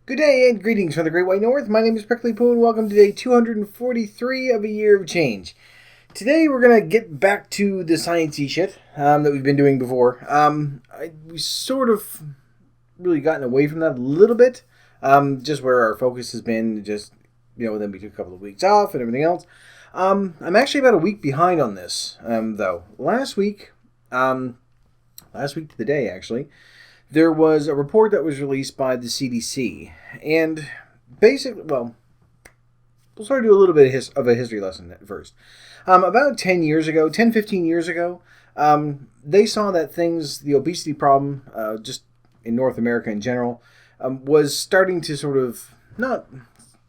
Good day and greetings from the Great White North. My name is Prickly Poo and welcome to day 243 of a year of change. Today we're going to get back to the sciencey shit that we've been doing before. We sort of really gotten away from that a little bit. Just where our focus has been, then we took a couple of weeks off and everything else. I'm actually about a week behind on this, though. Last week to the day actually, there was a report that was released by the CDC, and basically, we'll sort of do a little bit of a history lesson at first. About 15 years ago, they saw that the obesity problem, just in North America in general, was starting to sort of not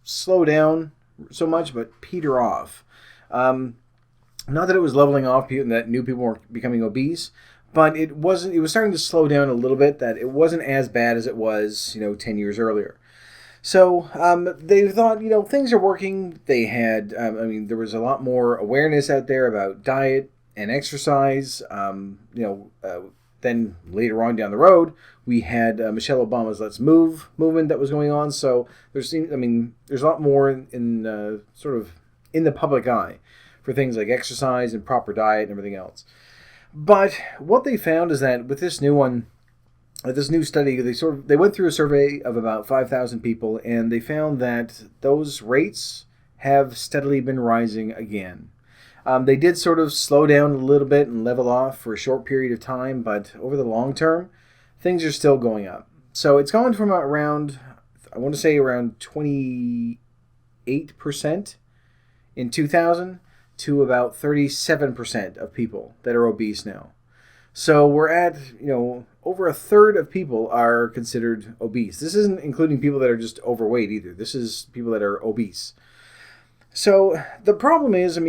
slow down so much, but peter off. Not that it was leveling off and that new people were becoming obese, but it was starting to slow down a little bit, that it wasn't as bad as it was, 10 years earlier. So they thought, things are working. They had, there was a lot more awareness out there about diet and exercise. Then later on down the road, we had Michelle Obama's Let's Move movement that was going on. So there's a lot more in sort of in the public eye for things like exercise and proper diet and everything else. But what they found is that with this new study, they went through a survey of about 5,000 people, and they found that those rates have steadily been rising again. They did sort of slow down a little bit and level off for a short period of time, but over the long term, things are still going up. So it's gone from around 28% in 2000 to about 37% of people that are obese now. So we're at, over a third of people are considered obese. This isn't including people that are just overweight either. This is people that are obese. So the problem is,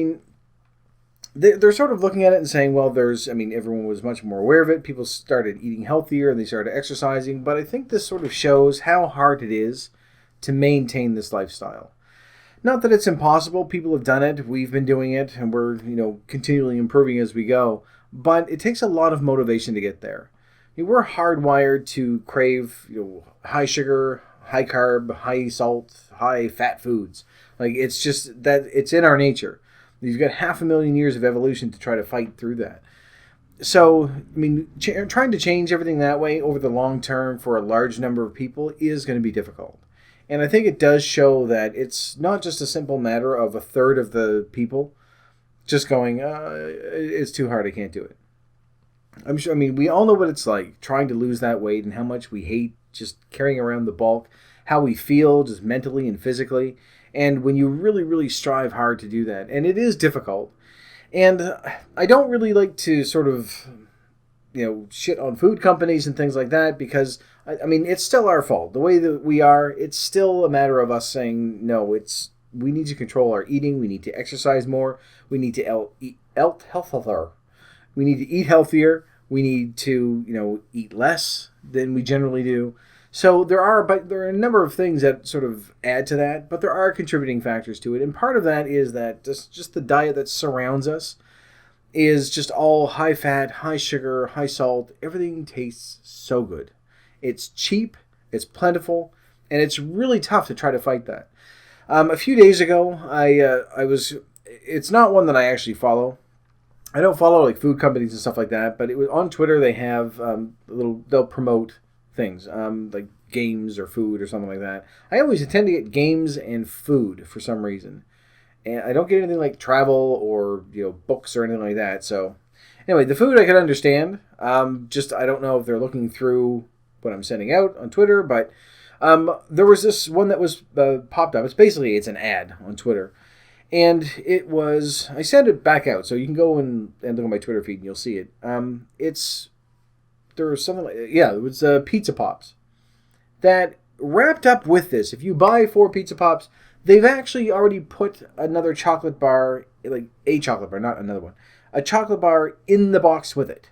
they're sort of looking at it and saying, well, everyone was much more aware of it. People started eating healthier and they started exercising. But I think this sort of shows how hard it is to maintain this lifestyle. Not that it's impossible. People have done it. We've been doing it, and we're, continually improving as we go. But it takes a lot of motivation to get there. We're hardwired to crave, high sugar, high carb, high salt, high fat foods. It's just that it's in our nature. You've got 500,000 years of evolution to try to fight through that. So, trying to change everything that way over the long term for a large number of people is going to be difficult. And I think it does show that it's not just a simple matter of a third of the people just going, it's too hard, I can't do it. I'm sure, we all know what it's like trying to lose that weight and how much we hate just carrying around the bulk, how we feel just mentally and physically. And when you really, really strive hard to do that, and it is difficult. And I don't really like to sort of, shit on food companies and things like that, because it's still our fault. The way that we are, it's still a matter of us saying, no, we need to control our eating. We need to exercise more. We need to eat healthier. We need to eat healthier. We need to, eat less than we generally do. So there are a number of things that sort of add to that, but there are contributing factors to it. And part of that is that just the diet that surrounds us is just all high fat, high sugar, high salt. Everything tastes so good. It's cheap, it's plentiful, and it's really tough to try to fight that. A few days ago, it's not one that I actually follow. I don't follow food companies and stuff like that, but it was on Twitter. They have they'll promote things like games or food or something like that. I always tend to get games and food for some reason. And I don't get anything like travel or books or anything like that. So anyway, the food I can understand. I don't know if they're looking through what I'm sending out on Twitter, but there was this one that was popped up. It's an ad on Twitter, and I sent it back out, so you can go and look at my Twitter feed and you'll see it. There was something it was Pizza Pops that wrapped up with this. If you buy 4 Pizza Pops, they've actually already put another chocolate bar, a chocolate bar, not another one, a chocolate bar in the box with it.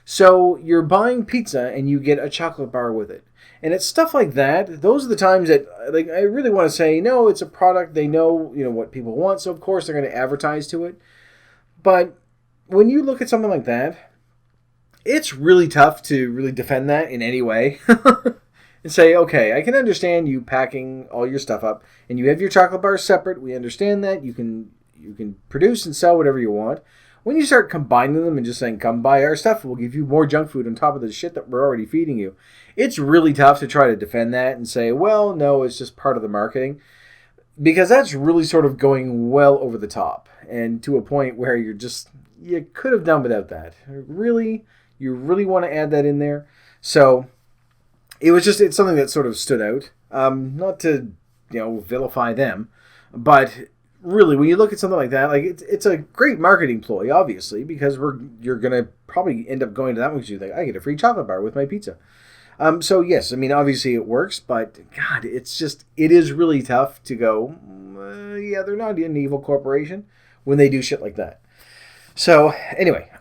So you're buying pizza and you get a chocolate bar with it. And it's stuff like that. Those are the times that I really want to say, no, it's a product. They know, what people want. So of course they're going to advertise to it. But when you look at something like that, it's really tough to really defend that in any way. and say, okay, I can understand you packing all your stuff up, and you have your chocolate bars separate. We understand that you can produce and sell whatever you want. When you start combining them and just saying, come buy our stuff, we'll give you more junk food on top of the shit that we're already feeding you. It's really tough to try to defend that and say, well, no, it's just part of the marketing. Because that's really sort of going well over the top. And to a point where you could have done without that. Really, you really want to add that in there. So it's something that sort of stood out. Not to, vilify them, but really, when you look at something like that, like it's a great marketing ploy, obviously, because you're gonna probably end up going to that one because you think, I get a free chocolate bar with my pizza. So yes, I mean, obviously it works, but God, it is really tough to go, yeah, they're not an evil corporation when they do shit like that. So anyway,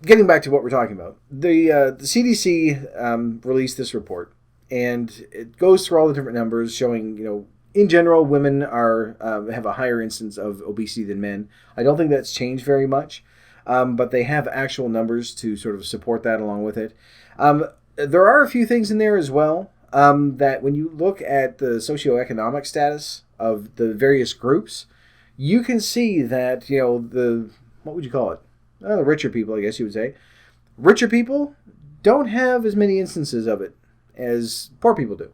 getting back to what we're talking about, the CDC released this report, and it goes through all the different numbers showing, in general, women have a higher instance of obesity than men. I don't think that's changed very much, but they have actual numbers to sort of support that along with it. There are a few things in there as well that when you look at the socioeconomic status of the various groups, you can see that, what would you call it? The richer people, I guess you would say. Richer people don't have as many instances of it as poor people do.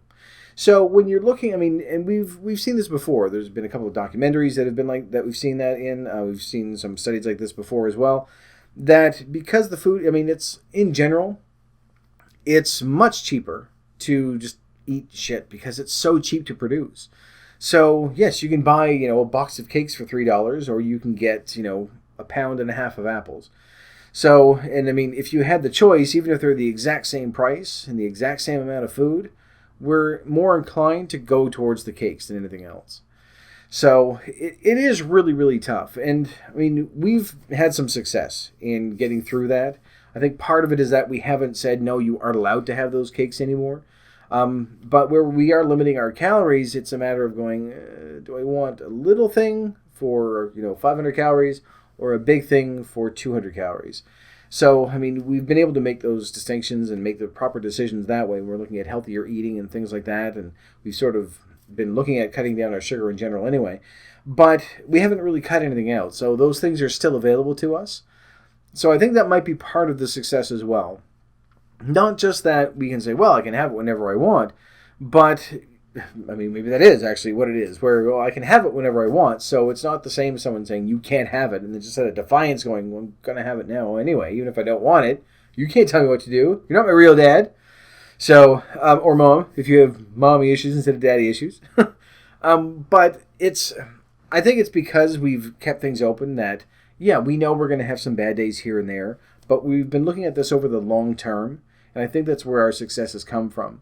So when you're looking, I mean, and we've seen this before. There's been a couple of documentaries that have been like that. We've seen that in. We've seen some studies like this before as well. That because the food, I mean, it's in general, it's much cheaper to just eat shit because it's so cheap to produce. So yes, you can buy a box of cakes for $3, or you can get a pound and a half of apples. So, and I mean, if you had the choice, even if they're the exact same price and the exact same amount of food, we're more inclined to go towards the cakes than anything else. So it is really, really tough. And I mean, we've had some success in getting through that. I think part of it is that we haven't said, no, you aren't allowed to have those cakes anymore. But where we are limiting our calories, it's a matter of going, do I want a little thing for 500 calories or a big thing for 200 calories? So, I mean, we've been able to make those distinctions and make the proper decisions that way. We're looking at healthier eating and things like that, and we've sort of been looking at cutting down our sugar in general anyway. But we haven't really cut anything out, so those things are still available to us. So I think that might be part of the success as well. Not just that we can say, well, I can have it whenever I want, but I mean, maybe that is actually what it is, where I can have it whenever I want. So it's not the same as someone saying you can't have it, and then just had a defiance going, well, I'm going to have it now anyway, even if I don't want it. You can't tell me what to do. You're not my real dad. So, or mom, if you have mommy issues instead of daddy issues. But I think it's because we've kept things open that, yeah, we know we're going to have some bad days here and there, but we've been looking at this over the long term, and I think that's where our success has come from.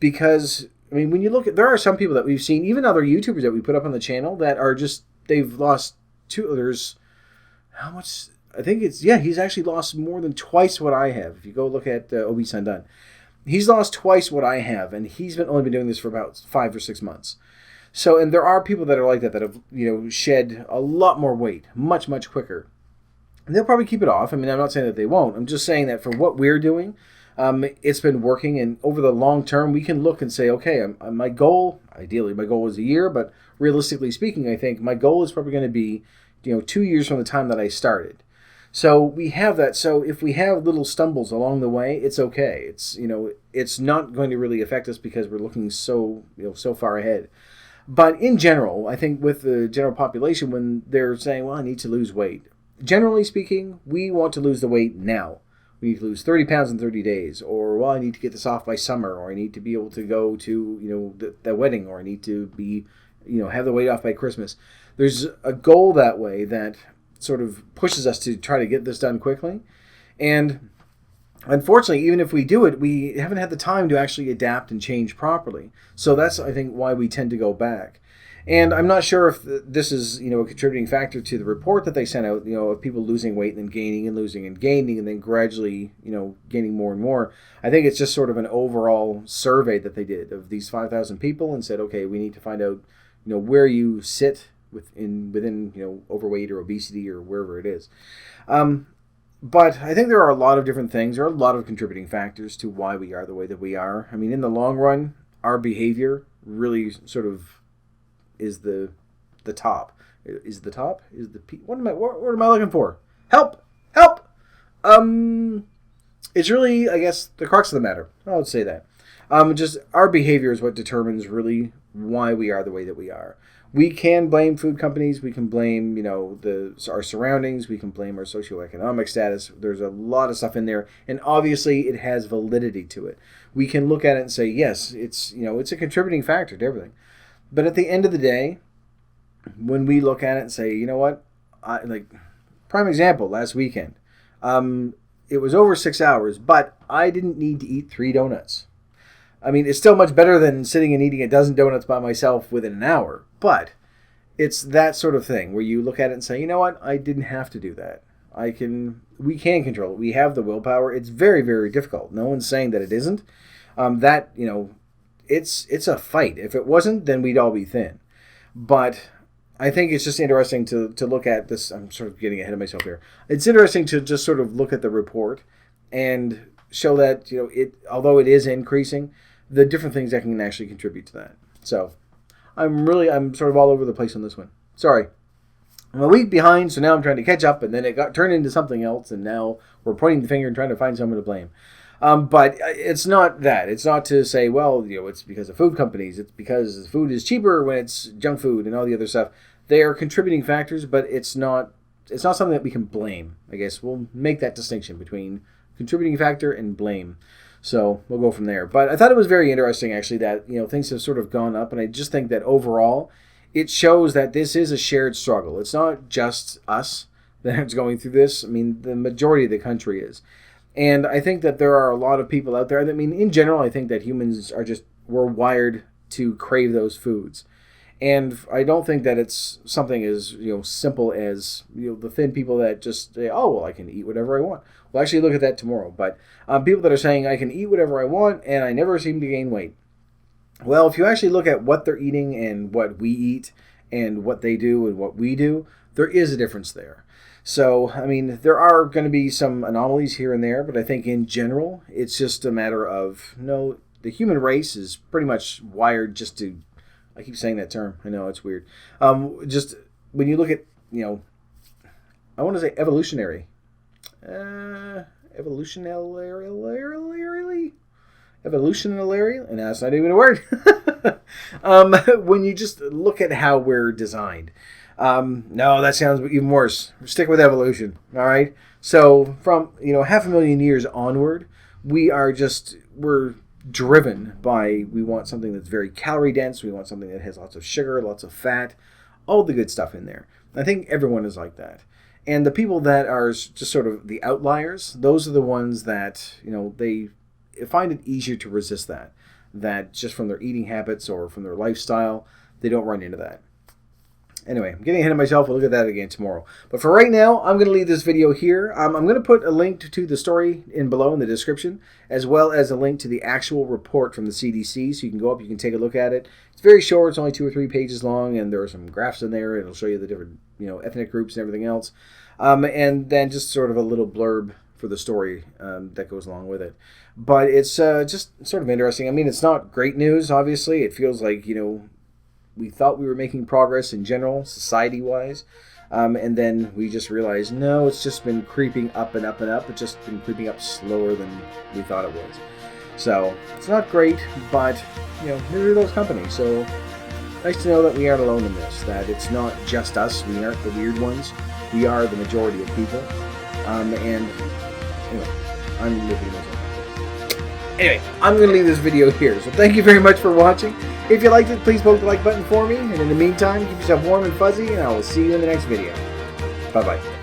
Because, I mean, when you look at, there are some people that we've seen, even other YouTubers that we put up on the channel that are just, they've lost there's, how much, I think he's actually lost more than twice what I have. If you go look at Obese Undone, he's lost twice what I have, and he's only been doing this for about 5 or 6 months. So, and there are people that are like that have, shed a lot more weight, much, much quicker. And they'll probably keep it off. I mean, I'm not saying that they won't. I'm just saying that for what we're doing, it's been working. And over the long term, we can look and say, okay, my goal, ideally, my goal is a year. But realistically speaking, I think my goal is probably going to be, 2 years from the time that I started. So we have that. So if we have little stumbles along the way, it's okay. It's, it's not going to really affect us because we're looking so far ahead. But in general, I think with the general population, when they're saying, well, I need to lose weight, generally speaking, we want to lose the weight now. We need to lose 30 pounds in 30 days. Or, well, I need to get this off by summer. Or I need to be able to go to, the wedding. Or I need to be, have the weight off by Christmas. There's a goal that way that sort of pushes us to try to get this done quickly. And unfortunately, even if we do it, we haven't had the time to actually adapt and change properly. So that's, I think, why we tend to go back. And I'm not sure if this is, a contributing factor to the report that they sent out, of people losing weight and then gaining and losing and gaining and then gradually, gaining more and more. I think it's just sort of an overall survey that they did of these 5,000 people and said, okay, we need to find out, where you sit within overweight or obesity or wherever it is. But I think there are a lot of different things. There are a lot of contributing factors to why we are the way that we are. I mean, in the long run, our behavior really sort of is the top. Is the top? Is the what am I looking for? Help! Help! It's really, I guess, the crux of the matter. I would say that. Just our behavior is what determines really why we are the way that we are. We can blame food companies. We can blame, our surroundings. We can blame our socioeconomic status. There's a lot of stuff in there, and obviously it has validity to it. We can look at it and say, yes, it's a contributing factor to everything. But at the end of the day, when we look at it and say, you know what, prime example, last weekend, it was over 6 hours, but I didn't need to eat 3 donuts. I mean, it's still much better than sitting and eating a dozen donuts by myself within an hour. But it's that sort of thing where you look at it and say, you know what? I didn't have to do that. We can control it. We have the willpower. It's very, very difficult. No one's saying that it isn't. It's a fight. If it wasn't, then we'd all be thin. But I think it's just interesting to look at this. I'm sort of getting ahead of myself here. It's interesting to just sort of look at the report and show that, although it is increasing, the different things that can actually contribute to that. So I'm sort of all over the place on this one. Sorry. I'm a week behind, so now I'm trying to catch up, and then it got turned into something else, and now we're pointing the finger and trying to find someone to blame. But it's not that. It's not to say, well, it's because of food companies. It's because food is cheaper when it's junk food and all the other stuff. They are contributing factors, but it's not something that we can blame. I guess we'll make that distinction between contributing factor and blame. So we'll go from there. But I thought it was very interesting, actually, that things have sort of gone up, and I just think that overall, it shows that this is a shared struggle. It's not just us that's going through this. I mean, the majority of the country is. And I think that there are a lot of people out there. In general, I think that humans we're wired to crave those foods. And I don't think that it's something as simple as the thin people that just say, oh, well, I can eat whatever I want. We'll actually look at that tomorrow. But people that are saying I can eat whatever I want and I never seem to gain weight. Well, if you actually look at what they're eating and what we eat and what they do and what we do, there is a difference there. So, there are going to be some anomalies here and there, but I think in general, it's just a matter of, the human race is pretty much wired just to, I keep saying that term, I know, it's weird. Just when you look at, I want to say evolutionarily, and that's not even a word. When you just look at how we're designed. No, that sounds even worse. Stick with evolution, all right? So from, 500,000 years onward, we're driven by, we want something that's very calorie dense, we want something that has lots of sugar, lots of fat, all the good stuff in there. I think everyone is like that. And the people that are just sort of the outliers, those are the ones that, they find it easier to resist that just from their eating habits or from their lifestyle, they don't run into that. Anyway, I'm getting ahead of myself. We'll look at that again tomorrow. But for right now, I'm going to leave this video here. I'm going to put a link to the story below in the description, as well as a link to the actual report from the CDC. So you can go up, you can take a look at it. It's very short. It's only 2 or 3 pages long, and there are some graphs in there. It'll show you the different, ethnic groups and everything else. And then just sort of a little blurb for the story that goes along with it. But it's just sort of interesting. It's not great news, obviously. It feels like, we thought we were making progress in general, society-wise, and then we just realized, no, it's just been creeping up and up and up. It's just been creeping up slower than we thought it was. So it's not great, but, neither are those companies. So nice to know that we aren't alone in this, that it's not just us. We aren't the weird ones. We are the majority of people. And anyway, I'm looking at myself. Anyway, I'm going to leave this video here. So thank you very much for watching. If you liked it, please poke the like button for me. And in the meantime, keep yourself warm and fuzzy, and I will see you in the next video. Bye-bye.